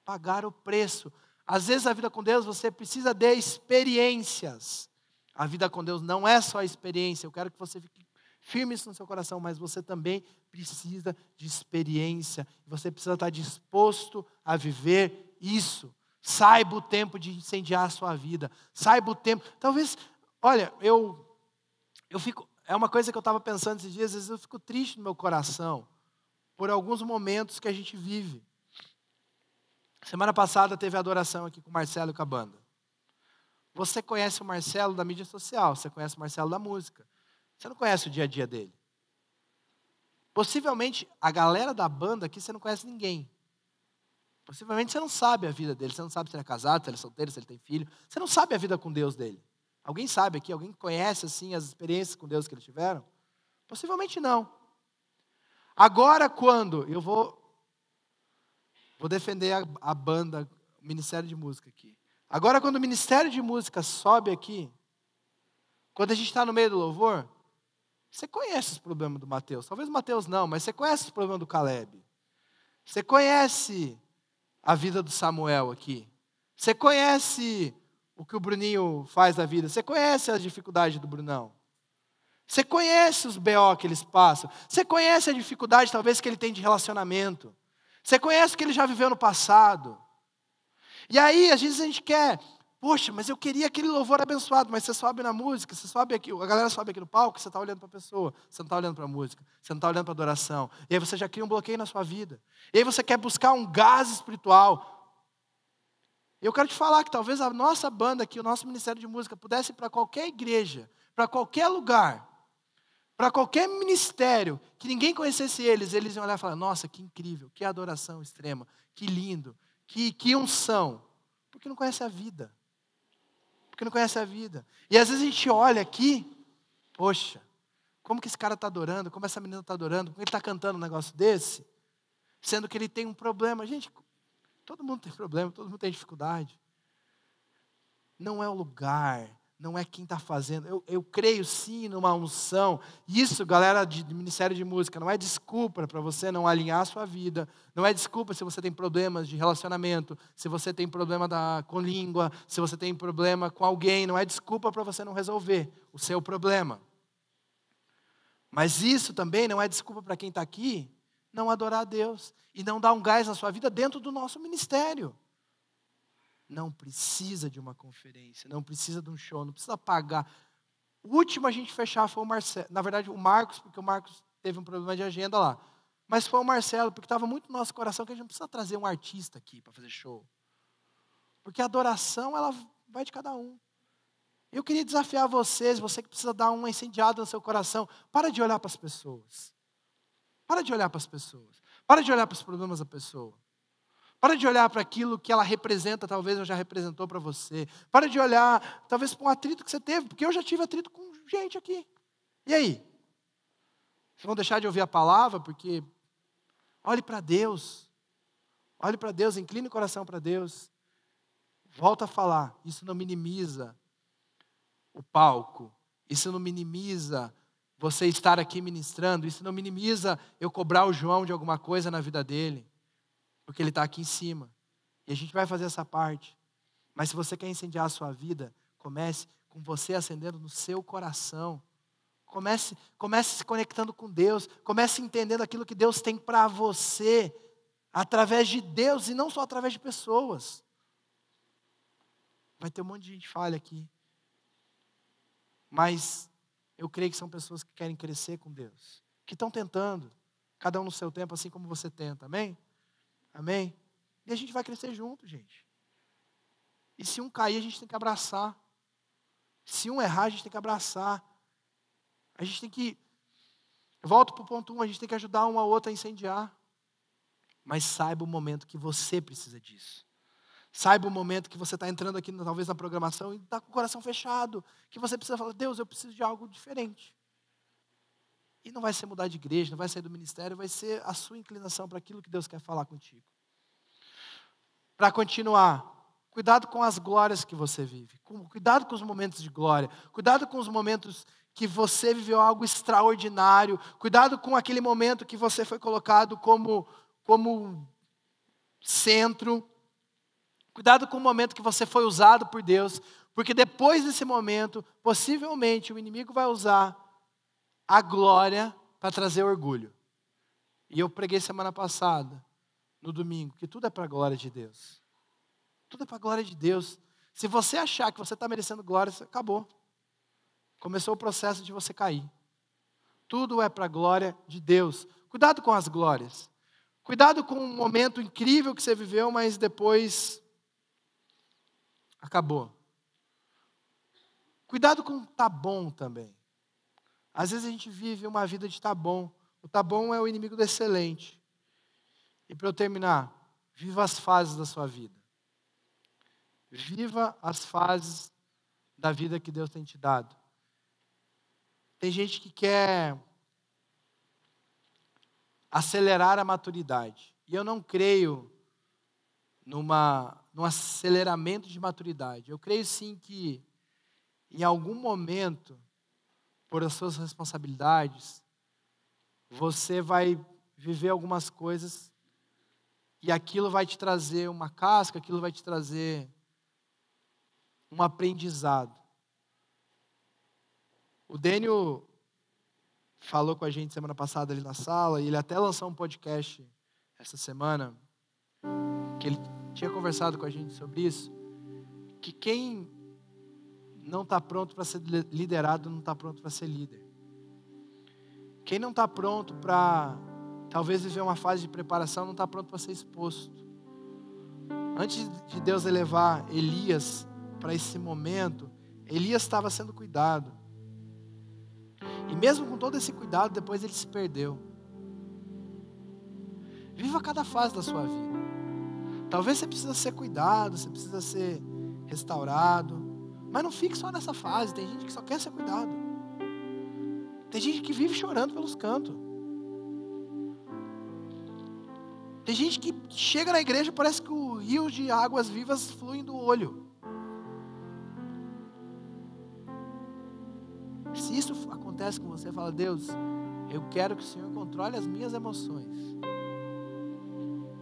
Pagar o preço. Às vezes a vida com Deus você precisa de experiências. A vida com Deus não é só experiência. Eu quero que você fique firme isso no seu coração, mas você também precisa de experiência. Você precisa estar disposto a viver isso. Saiba o tempo de incendiar a sua vida. Saiba o tempo. Talvez, olha, eu fico... É uma coisa que eu estava pensando esses dias, às vezes eu fico triste no meu coração por alguns momentos que a gente vive. Semana passada teve adoração aqui com o Marcelo e com a banda. Você conhece o Marcelo da mídia social, você conhece o Marcelo da música. Você não conhece o dia a dia dele. Possivelmente, a galera da banda aqui, você não conhece ninguém. Possivelmente, você não sabe a vida dele. Você não sabe se ele é casado, se ele é solteiro, se ele tem filho. Você não sabe a vida com Deus dele. Alguém sabe aqui? Alguém conhece assim as experiências com Deus que eles tiveram? Possivelmente não. Agora, quando eu vou defender a banda, o Ministério de Música aqui. Agora, quando o Ministério de Música sobe aqui, quando a gente está no meio do louvor, você conhece os problemas do Mateus. Talvez o Mateus não, mas você conhece os problemas do Caleb. Você conhece a vida do Samuel aqui. Você conhece o que o Bruninho faz da vida. Você conhece as dificuldades do Brunão. Você conhece os BO que eles passam. Você conhece a dificuldade, talvez, que ele tem de relacionamento. Você conhece o que ele já viveu no passado. E aí, às vezes a gente quer, poxa, mas eu queria aquele louvor abençoado, mas você sobe na música, você sobe aqui, a galera sobe aqui no palco, você está olhando para a pessoa, você não está olhando para a música, você não está olhando para a adoração. E aí você já cria um bloqueio na sua vida. E aí você quer buscar um gás espiritual. Eu quero te falar que talvez a nossa banda aqui, o nosso Ministério de Música, pudesse ir para qualquer igreja, para qualquer lugar, para qualquer ministério, que ninguém conhecesse eles iam olhar e falar, nossa, que incrível, que adoração extrema, que lindo, que unção. Porque não conhece a vida. Porque não conhece a vida. E às vezes a gente olha aqui, poxa, como que esse cara está adorando, como essa menina está adorando, como ele está cantando um negócio desse, sendo que ele tem um problema. Gente, todo mundo tem problema, todo mundo tem dificuldade. Não é o lugar, não é quem está fazendo. Eu creio sim numa unção. Isso, galera de Ministério de Música, não é desculpa para você não alinhar a sua vida. Não é desculpa se você tem problemas de relacionamento, se você tem problema com língua, se você tem problema com alguém. Não é desculpa para você não resolver o seu problema. Mas isso também não é desculpa para quem está aqui não adorar a Deus e não dar um gás na sua vida dentro do nosso ministério. Não precisa de uma conferência, não precisa de um show, não precisa pagar. O último a gente fechar foi o Marcelo. Na verdade, o Marcos, porque o Marcos teve um problema de agenda lá. Mas foi o Marcelo, porque estava muito no nosso coração que a gente não precisa trazer um artista aqui para fazer show. Porque a adoração, ela vai de cada um. Eu queria desafiar vocês, você que precisa dar uma incendiada no seu coração, para de olhar para as pessoas. Para de olhar para as pessoas. Para de olhar para os problemas da pessoa. Para de olhar para aquilo que ela representa, talvez eu já representou para você. Para de olhar, talvez, para um atrito que você teve, porque eu já tive atrito com gente aqui. E aí? Vocês vão deixar de ouvir a palavra? Porque olhe para Deus. Olhe para Deus, incline o coração para Deus. Volta a falar, isso não minimiza o palco. Isso não minimiza você estar aqui ministrando. Isso não minimiza eu cobrar o João de alguma coisa na vida dele. Porque ele está aqui em cima. E a gente vai fazer essa parte. Mas se você quer incendiar a sua vida, comece com você acendendo no seu coração. Comece se conectando com Deus. Comece entendendo aquilo que Deus tem para você. Através de Deus e não só através de pessoas. Vai ter um monte de gente falha aqui. Mas eu creio que são pessoas que querem crescer com Deus. Que estão tentando. Cada um no seu tempo, assim como você tenta. Amém? Amém? E a gente vai crescer junto, gente. E se um cair, a gente tem que abraçar. Se um errar, a gente tem que abraçar. A gente tem que... Eu volto para o ponto 1, a gente tem que ajudar um ao outro a incendiar. Mas saiba o momento que você precisa disso. Saiba o momento que você está entrando aqui, talvez na programação, e está com o coração fechado. Que você precisa falar, Deus, eu preciso de algo diferente. E não vai ser mudar de igreja, não vai ser do ministério, vai ser a sua inclinação para aquilo que Deus quer falar contigo. Para continuar, cuidado com as glórias que você vive. Cuidado com os momentos de glória. Cuidado com os momentos que você viveu algo extraordinário. Cuidado com aquele momento que você foi colocado como centro. Cuidado com o momento que você foi usado por Deus, porque depois desse momento, possivelmente o inimigo vai usar a glória para trazer orgulho. E eu preguei semana passada, no domingo, que tudo é para a glória de Deus. Tudo é para a glória de Deus. Se você achar que você está merecendo glória, acabou. Começou o processo de você cair. Tudo é para a glória de Deus. Cuidado com as glórias. Cuidado com um momento incrível que você viveu, mas depois acabou. Cuidado com o tá bom também. Às vezes a gente vive uma vida de tá bom. O tá bom é o inimigo do excelente. E para eu terminar, viva as fases da sua vida. Viva as fases da vida que Deus tem te dado. Tem gente que quer acelerar a maturidade. E eu não creio num aceleramento de maturidade. Eu creio sim que em algum momento, por as suas responsabilidades, você vai viver algumas coisas e aquilo vai te trazer uma casca, aquilo vai te trazer um aprendizado. O Dênio falou com a gente semana passada ali na sala, e ele até lançou um podcast essa semana, que ele tinha conversado com a gente sobre isso, que quem não está pronto para ser liderado, não está pronto para ser líder. Quem não está pronto para, talvez, viver uma fase de preparação, não está pronto para ser exposto. Antes de Deus elevar Elias para esse momento, Elias estava sendo cuidado. E mesmo com todo esse cuidado, depois ele se perdeu. Viva cada fase da sua vida. Talvez você precisa ser cuidado, você precisa ser restaurado. Mas não fique só nessa fase. Tem gente que só quer ser cuidado. Tem gente que vive chorando pelos cantos. Tem gente que chega na igreja e parece que o rio de águas vivas flui do olho. Se isso acontece com você, fala, Deus, eu quero que o Senhor controle as minhas emoções.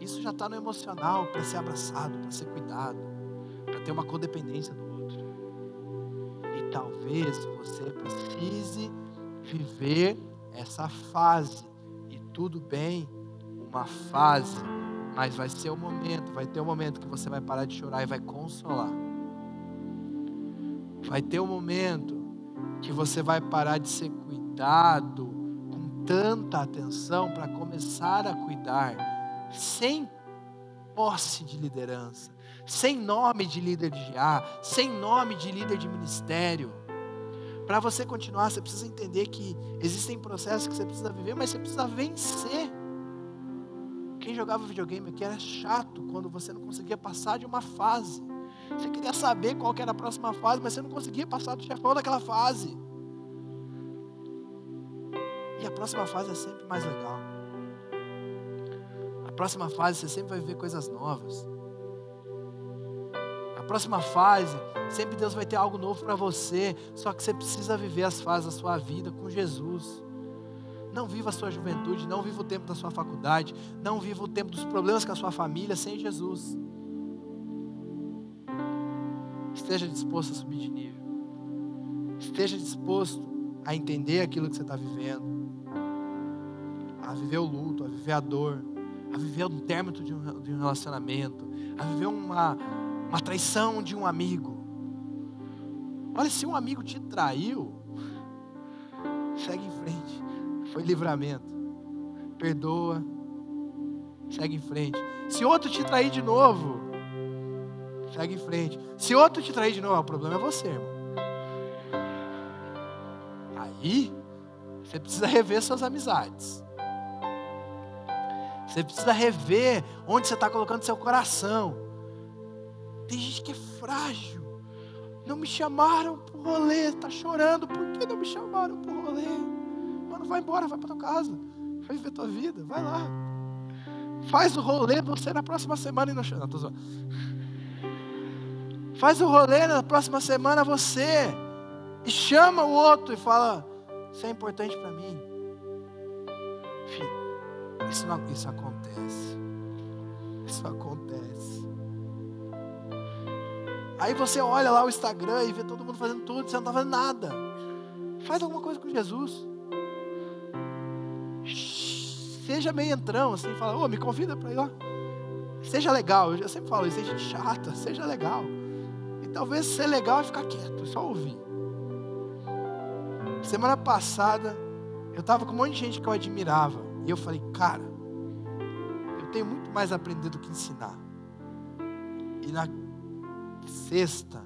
Isso já está no emocional, para ser abraçado, para ser cuidado, para ter uma codependência do outro. E talvez você precise viver essa fase. E tudo bem, uma fase, mas vai ser o momento, vai ter um momento que você vai parar de chorar e vai consolar. Vai ter um momento que você vai parar de ser cuidado com tanta atenção para começar a cuidar sem posse de liderança, sem nome de líder de GA, sem nome de líder de ministério. Para você continuar, você precisa entender que existem processos que você precisa viver, mas você precisa vencer. Quem jogava videogame aqui era chato quando você não conseguia passar de uma fase. Você queria saber qual que era a próxima fase, mas você não conseguia passar do chefão daquela fase. E a próxima fase é sempre mais legal. A próxima fase você sempre vai viver coisas novas. A próxima fase, sempre Deus vai ter algo novo para você. Só que você precisa viver as fases da sua vida com Jesus. Não viva a sua juventude, não viva o tempo da sua faculdade, não viva o tempo dos problemas com a sua família sem Jesus. Esteja disposto a subir de nível. Esteja disposto a entender aquilo que você está vivendo, a viver o luto, a viver a dor, a viver o término de um relacionamento, a viver uma traição de um amigo. Olha, se um amigo te traiu, segue em frente. Foi livramento. Perdoa. Segue em frente. Se outro te trair de novo, segue em frente. Se outro te trair de novo, o problema é você, irmão. Aí, você precisa rever suas amizades. Você precisa rever onde você está colocando seu coração. Tem gente que é frágil. Não me chamaram pro rolê. Está chorando. Por que não me chamaram pro rolê? Mano, vai embora, vai para tua casa. Vai viver tua vida, vai lá. Faz o rolê você na próxima semana e não chama. Não, tô zoando. Faz o rolê na próxima semana você. E chama o outro e fala: isso é importante para mim. Filho, isso acontece. Isso acontece. Aí você olha lá o Instagram e vê todo mundo fazendo tudo, você não está fazendo nada. Faz alguma coisa com Jesus. Seja meio entrão, assim, fala: ô, me convida para ir lá. Seja legal, eu sempre falo isso, seja chata, seja legal. E talvez ser legal é ficar quieto, só ouvir. Semana passada, eu estava com um monte de gente que eu admirava. E eu falei: cara, eu tenho muito mais a aprender do que ensinar. E na sexta,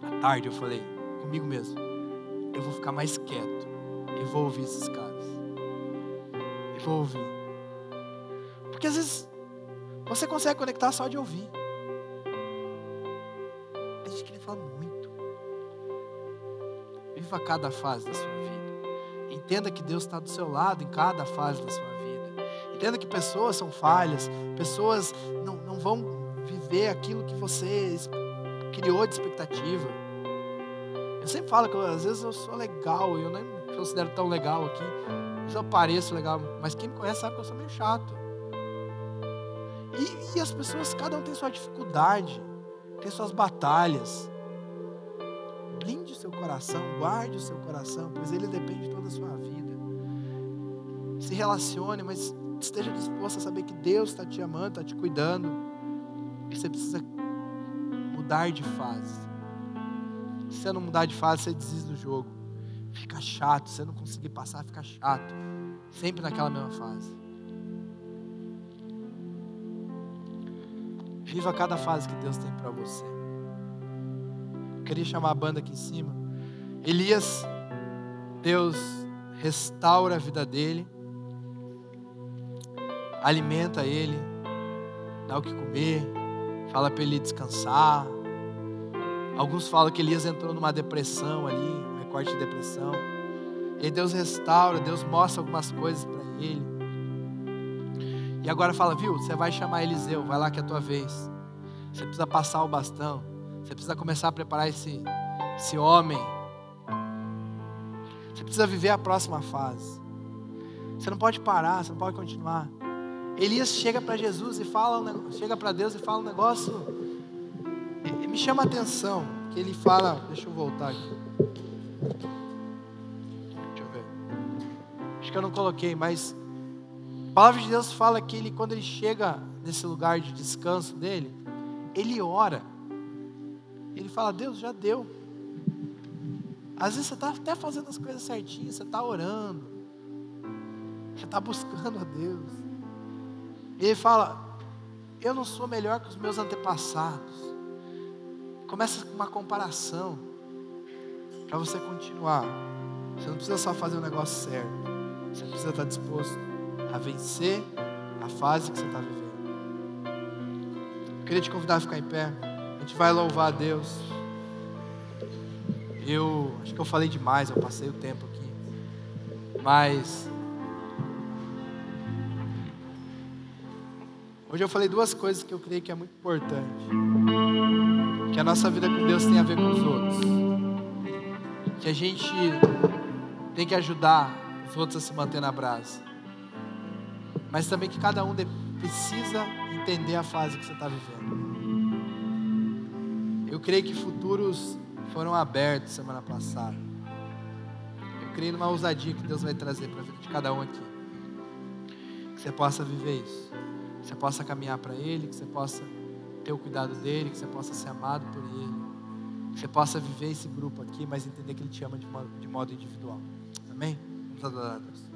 à tarde, eu falei comigo mesmo: eu vou ficar mais quieto e vou ouvir esses caras. E vou ouvir. Porque às vezes você consegue conectar só de ouvir. Tem gente que nem fala muito. Viva cada fase da sua vida. Entenda que Deus está do seu lado em cada fase da sua vida. Entenda que pessoas são falhas. Pessoas não vão viver aquilo que você criou de expectativa. Eu sempre falo que às vezes eu sou legal. Eu nem me considero tão legal aqui. Eu pareço legal. Mas quem me conhece sabe que eu sou meio chato. E as pessoas, cada um tem sua dificuldade. Tem suas batalhas. Blinde o seu coração, guarde o seu coração, pois ele depende de toda a sua vida. Se relacione, mas esteja disposto a saber que Deus está te amando, está te cuidando. E você precisa mudar de fase. Se você não mudar de fase, você desiste do jogo. Fica chato, se você não conseguir passar, fica chato. Sempre naquela mesma fase. Viva cada fase que Deus tem para você. Eu queria chamar a banda aqui em cima. Elias, Deus restaura a vida dele, alimenta ele, dá o que comer, fala para ele descansar. Alguns falam que Elias entrou numa depressão ali, um recorte de depressão. E Deus restaura, Deus mostra algumas coisas para ele. E agora fala: viu, você vai chamar Eliseu, vai lá que é a tua vez. Você precisa passar o bastão. Você precisa começar a preparar esse homem. Você precisa viver a próxima fase. Você não pode parar, você não pode continuar. Elias chega para Jesus e chega para Deus e fala um negócio. E me chama a atenção, que ele fala, deixa eu voltar aqui. Deixa eu ver. Acho que eu não coloquei, mas a palavra de Deus fala que quando ele chega nesse lugar de descanso dele, ele ora. Ele fala: Deus, já deu. Às vezes você está até fazendo as coisas certinhas, você está orando, você está buscando a Deus. E ele fala: eu não sou melhor que os meus antepassados. Começa com uma comparação, para você continuar. Você não precisa só fazer o negócio certo, você precisa estar disposto a vencer a fase que você está vivendo. Eu queria te convidar a ficar em pé. A gente vai louvar a Deus. Eu acho que eu falei demais, eu passei o tempo aqui. Mas hoje eu falei duas coisas que eu creio que é muito importante. Que a nossa vida com Deus tem a ver com os outros. Que a gente tem que ajudar os outros a se manter na brasa. Mas também que cada um precisa entender a fase que você está vivendo. Eu creio que futuros foram abertos semana passada. Eu creio numa ousadia que Deus vai trazer para a vida de cada um aqui. Que você possa viver isso. Que você possa caminhar para Ele. Que você possa ter o cuidado dEle. Que você possa ser amado por Ele. Que você possa viver esse grupo aqui, mas entender que Ele te ama de modo individual. Amém? Vamos adorar a Deus.